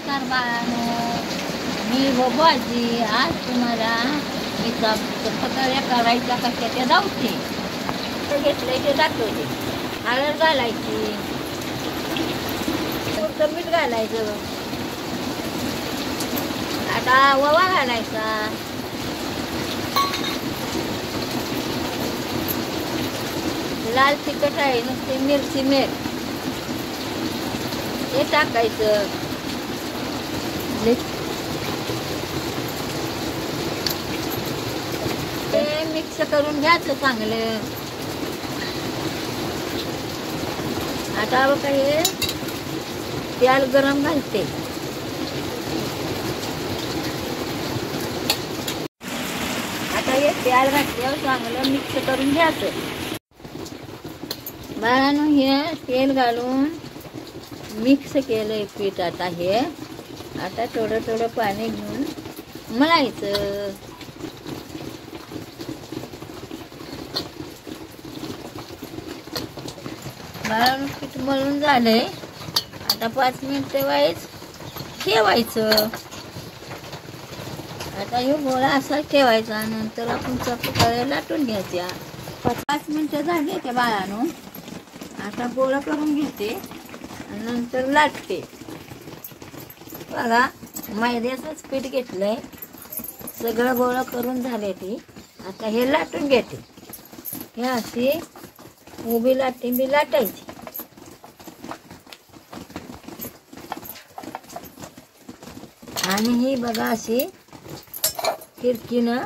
नमस्कार बाळांनो, मी बबूआजी आज तुम्हाला मी चपात्या करायच्या कशा त्या दावते. घेतलंय ते दाखवते. हळद घालायची, मीठ घालायचं, आता ओवा घालायचा, लाल तिखट आहे नुसते मिरची मीठ हे टाकायचं. ते मिक्स करून घ्यायचं चांगलं. आता बघा हे तेल गरम घालते. आता हे तेल घातल्यावर चांगलं मिक्स करून घ्यायचं. बाळांनो हे तेल घालून मिक्स केलंय पीठ. आता हे आता थोडं थोडं पाणी घेऊन मळायचं. बाळांनो पीठ मळून झालंय. आता 5 मिनिटं वाईच ठेवायचं. आता हे गोळा असा ठेवायचा. नंतर आपण चपात्या लाटून घ्यायच्या. 5 मिनिटं झाली त्या बाळांनो. आता गोळा करून घेते आणि नंतर लाटते. बघा मैद्याचंच पीठ घेतलंय. सगळं गोळा करून झाले ती. आता हे लाटून घेते. हे अशी उभी लाटिंबी लाटायची. आणि ही बघा अशी फिरकीनं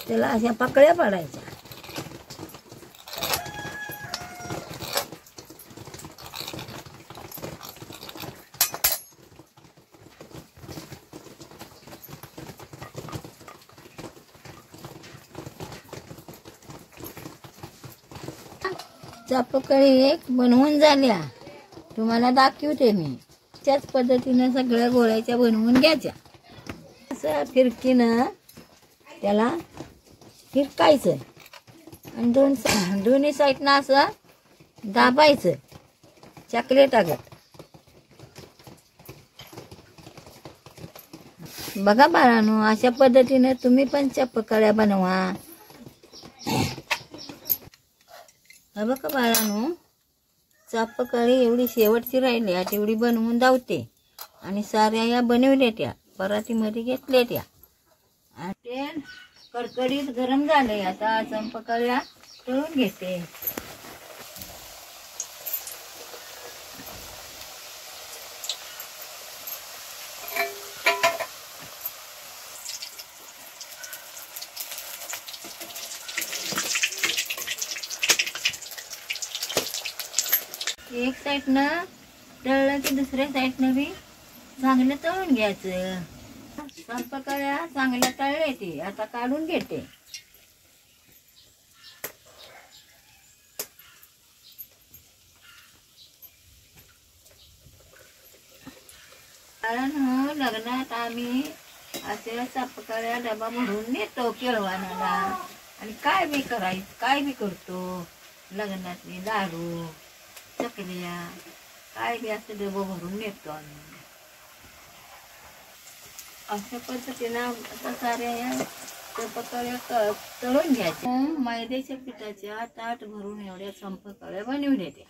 त्याला अशा पकड्या पाडायच्या. चपाकळी एक बनवून झाल्या. तुम्हाला दाखवते मी. त्याच पद्धतीनं सगळ्या गोळ्याच्या बनवून घ्यायच्या. असं फिरकीनं त्याला फिरकायचं आणि दोन्ही साईडनं असं दाबायचं चॉकलेटागत. बघा बाळांनो अशा पद्धतीनं तुम्ही पण चपाकळ्या बनवा. हा बघा बाळांनो चपाकळी एवढी शेवटची राहिली आहे तेवढी बनवून धावते. आणि साऱ्या या बनवल्या त्या परातीमध्ये घेतल्या त्या. आणि तेल कडकडीत गरम झाले. आता चपाकळ्या तळून घेते. एक साईडनं तळलं की दुसऱ्या साईडनं बी चांगलं तळून घ्यायचं. चपाकळ्या चांगल्या तळल्या ती. आता काढून घेते. कारण लग्नात आम्ही असे चपाकळ्या डबा भरून नेतो केळवणाला. आणि काय बी करायचं काय बी करतो. लग्नातली लाडू चकल्या काय बी असं डबं भरून नेतो आम्ही. अशा पद्धतीनं आता साऱ्या या चपाकळ्या तळून घ्यायच्या. मैद्याच्या पिठाच्या ताट भरून एवढ्या चपाकळ्या बनवून येते.